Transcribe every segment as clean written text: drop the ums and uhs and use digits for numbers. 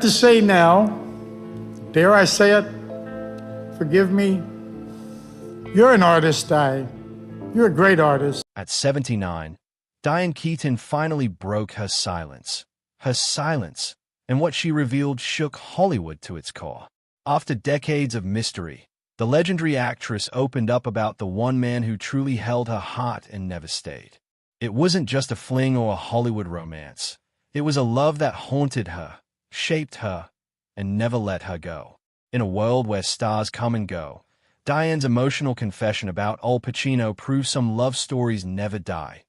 To say now, dare I say it, forgive me, you're an artist, you're a great artist. At 79, Diane Keaton finally broke her silence. Her silence, and what she revealed shook Hollywood to its core. After decades of mystery, the legendary actress opened up about the one man who truly held her heart and never stayed. It wasn't just a fling or a Hollywood romance. It was a love that haunted her, shaped her, and never let her go. In a world where stars come and go, Diane's emotional confession about Al Pacino proves some love stories never die,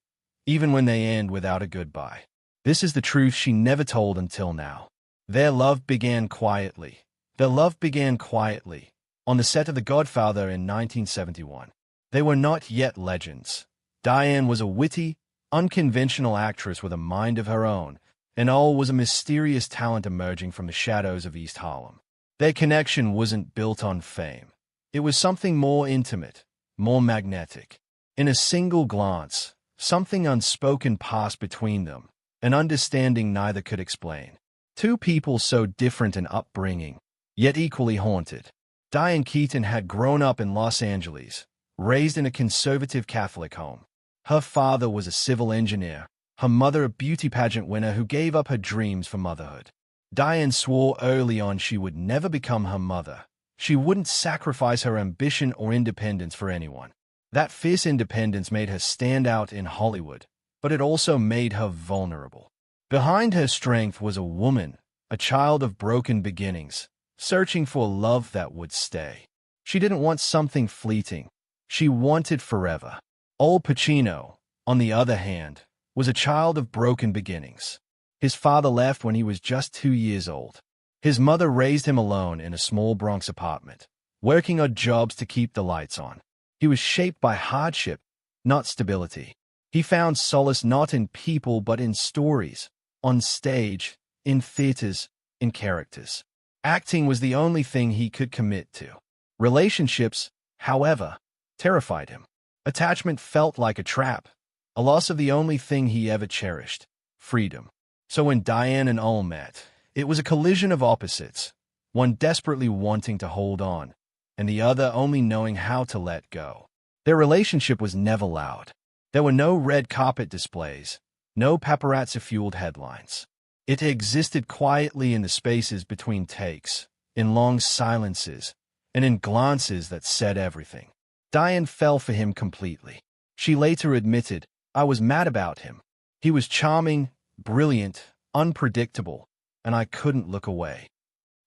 even when they end without a goodbye. This is the truth she never told until now. Their love began quietly. Their love began quietly, on the set of The Godfather in 1971. They were not yet legends. Diane was a witty, unconventional actress with a mind of her own, and Al was a mysterious talent emerging from the shadows of East Harlem. Their connection wasn't built on fame. It was something more intimate, more magnetic. In a single glance, something unspoken passed between them, an understanding neither could explain. Two people so different in upbringing, yet equally haunted. Diane Keaton had grown up in Los Angeles, raised in a conservative Catholic home. Her father was a civil engineer, her mother a beauty pageant winner who gave up her dreams for motherhood. Diane swore early on she would never become her mother. She wouldn't sacrifice her ambition or independence for anyone. That fierce independence made her stand out in Hollywood, but it also made her vulnerable. Behind her strength was a woman, a child of broken beginnings, searching for love that would stay. She didn't want something fleeting. She wanted forever. Al Pacino, on the other hand, was a child of broken beginnings. His father left when he was just 2 years old. His mother raised him alone in a small Bronx apartment, working odd jobs to keep the lights on. He was shaped by hardship, not stability. He found solace not in people but in stories, on stage, in theaters, in characters. Acting was the only thing he could commit to. Relationships, however, terrified him. Attachment felt like a trap, a loss of the only thing he ever cherished, freedom. So when Diane and Al met, it was a collision of opposites, one desperately wanting to hold on, and the other only knowing how to let go. Their relationship was never loud. There were no red carpet displays, no paparazzi-fueled headlines. It existed quietly in the spaces between takes, in long silences, and in glances that said everything. Diane fell for him completely. She later admitted, "I was mad about him. He was charming, brilliant, unpredictable, and I couldn't look away."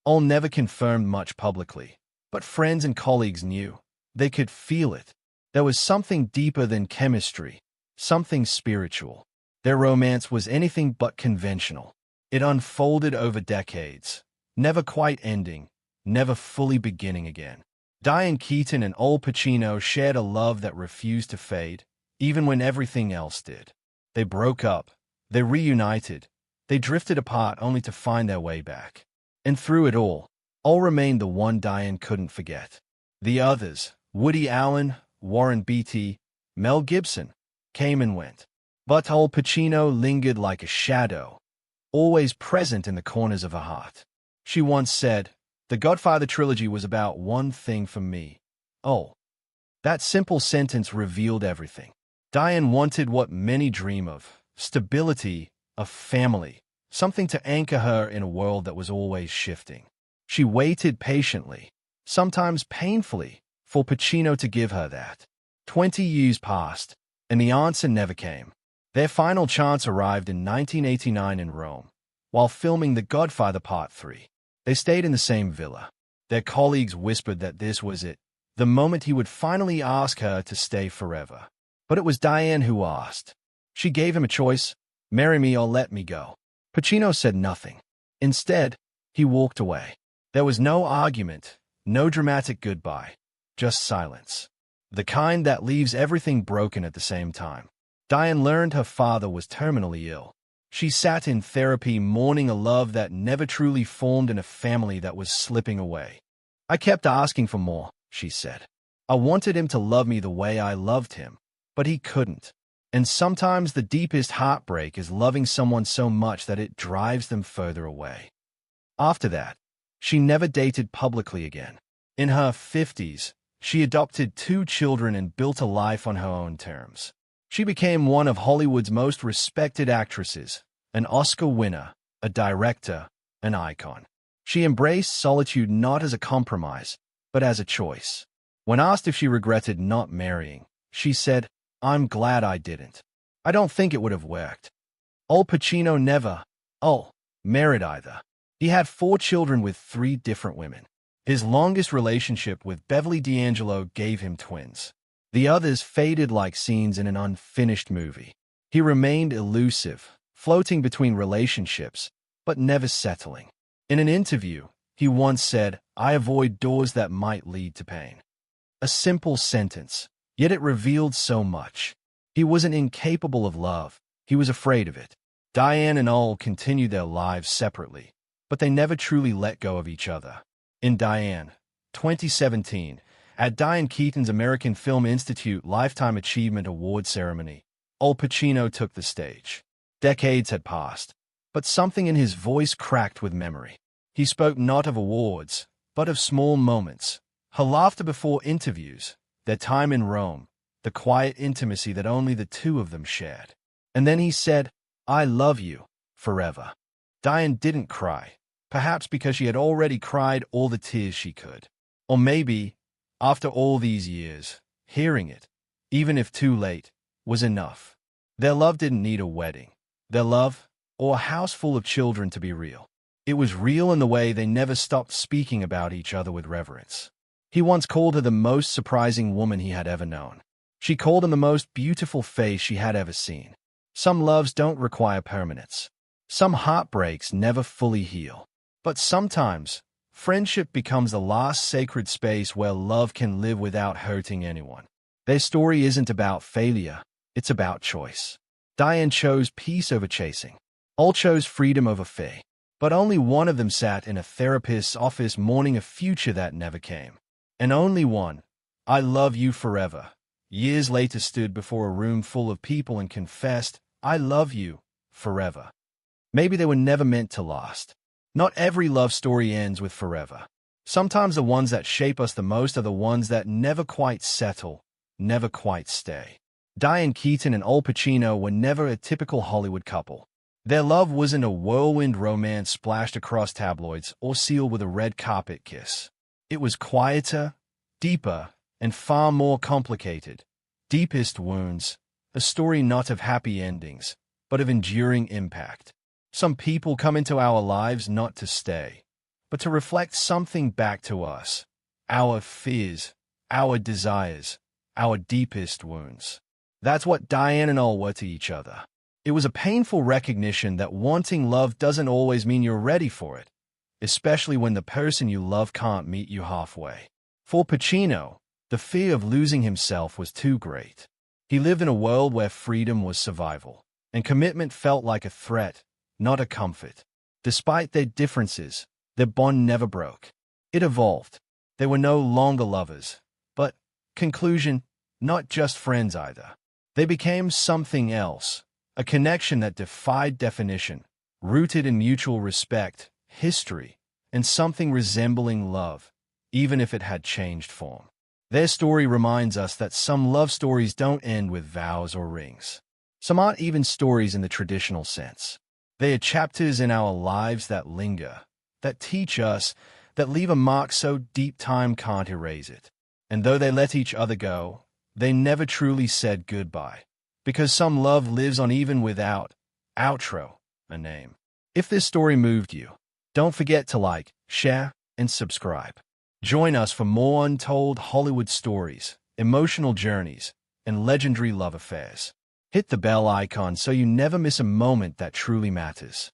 Al never confirmed much publicly, but friends and colleagues knew. They could feel it. There was something deeper than chemistry, something spiritual. Their romance was anything but conventional. It unfolded over decades, never quite ending, never fully beginning again. Diane Keaton and Al Pacino shared a love that refused to fade, even when everything else did. They broke up, they reunited, they drifted apart only to find their way back. And through it all remained the one Diane couldn't forget. The others, Woody Allen, Warren Beatty, Mel Gibson, came and went. But Al Pacino lingered like a shadow, always present in the corners of her heart. She once said, "The Godfather trilogy was about one thing for me. Oh." That simple sentence revealed everything. Diane wanted what many dream of, stability, a family, something to anchor her in a world that was always shifting. She waited patiently, sometimes painfully, for Pacino to give her that. 20 years passed, and the answer never came. Their final chance arrived in 1989 in Rome. While filming The Godfather Part 3, they stayed in the same villa. Their colleagues whispered that this was it, the moment he would finally ask her to stay forever. But it was Diane who asked. She gave him a choice: marry me or let me go. Pacino said nothing. Instead, he walked away. There was no argument, no dramatic goodbye, just silence. The kind that leaves everything broken at the same time. Diane learned her father was terminally ill. She sat in therapy mourning a love that never truly formed in a family that was slipping away. "I kept asking for more," she said. "I wanted him to love me the way I loved him, but he couldn't." And sometimes the deepest heartbreak is loving someone so much that it drives them further away. After that, she never dated publicly again. In her 50s, she adopted 2 children and built a life on her own terms. She became one of Hollywood's most respected actresses, an Oscar winner, a director, an icon. She embraced solitude not as a compromise, but as a choice. When asked if she regretted not marrying, she said, "I'm glad I didn't. I don't think it would have worked." Al Pacino never, married either. He had 4 children with 3 different women. His longest relationship with Beverly D'Angelo gave him twins. The others faded like scenes in an unfinished movie. He remained elusive, floating between relationships, but never settling. In an interview, he once said, "I avoid doors that might lead to pain." A simple sentence, yet it revealed so much. He wasn't incapable of love, he was afraid of it. Diane and Al continued their lives separately, but they never truly let go of each other. In Diane, 2017, at Diane Keaton's American Film Institute Lifetime Achievement Award ceremony, Al Pacino took the stage. Decades had passed, but something in his voice cracked with memory. He spoke not of awards, but of small moments. Her laughter before interviews, their time in Rome, the quiet intimacy that only the 2 of them shared. And then he said, "I love you, forever." Diane didn't cry, perhaps because she had already cried all the tears she could. Or maybe, after all these years, hearing it, even if too late, was enough. Their love didn't need a wedding. Their love, or a house full of children to be real. It was real in the way they never stopped speaking about each other with reverence. He once called her the most surprising woman he had ever known. She called him the most beautiful face she had ever seen. Some loves don't require permanence. Some heartbreaks never fully heal. But sometimes, friendship becomes the last sacred space where love can live without hurting anyone. Their story isn't about failure, it's about choice. Diane chose peace over chasing. Al chose freedom over fear. But only one of them sat in a therapist's office mourning a future that never came. And only one, "I love you forever," years later stood before a room full of people and confessed, "I love you forever." Maybe they were never meant to last. Not every love story ends with forever. Sometimes the ones that shape us the most are the ones that never quite settle, never quite stay. Diane Keaton and Al Pacino were never a typical Hollywood couple. Their love wasn't a whirlwind romance splashed across tabloids or sealed with a red carpet kiss. It was quieter, deeper, and far more complicated. Deepest wounds, a story not of happy endings, but of enduring impact. Some people come into our lives not to stay, but to reflect something back to us. Our fears, our desires, our deepest wounds. That's what Diane and Al were to each other. It was a painful recognition that wanting love doesn't always mean you're ready for it, especially when the person you love can't meet you halfway. For Pacino, the fear of losing himself was too great. He lived in a world where freedom was survival, and commitment felt like a threat, not a comfort. Despite their differences, their bond never broke. It evolved. They were no longer lovers, but, conclusion, not just friends either. They became something else. A connection that defied definition, rooted in mutual respect, history, and something resembling love, even if it had changed form. Their story reminds us that some love stories don't end with vows or rings. Some aren't even stories in the traditional sense. They are chapters in our lives that linger, that teach us, that leave a mark so deep time can't erase it. And though they let each other go, they never truly said goodbye. Because some love lives on even without, outro, a name. If this story moved you, don't forget to like, share, and subscribe. Join us for more untold Hollywood stories, emotional journeys, and legendary love affairs. Hit the bell icon so you never miss a moment that truly matters.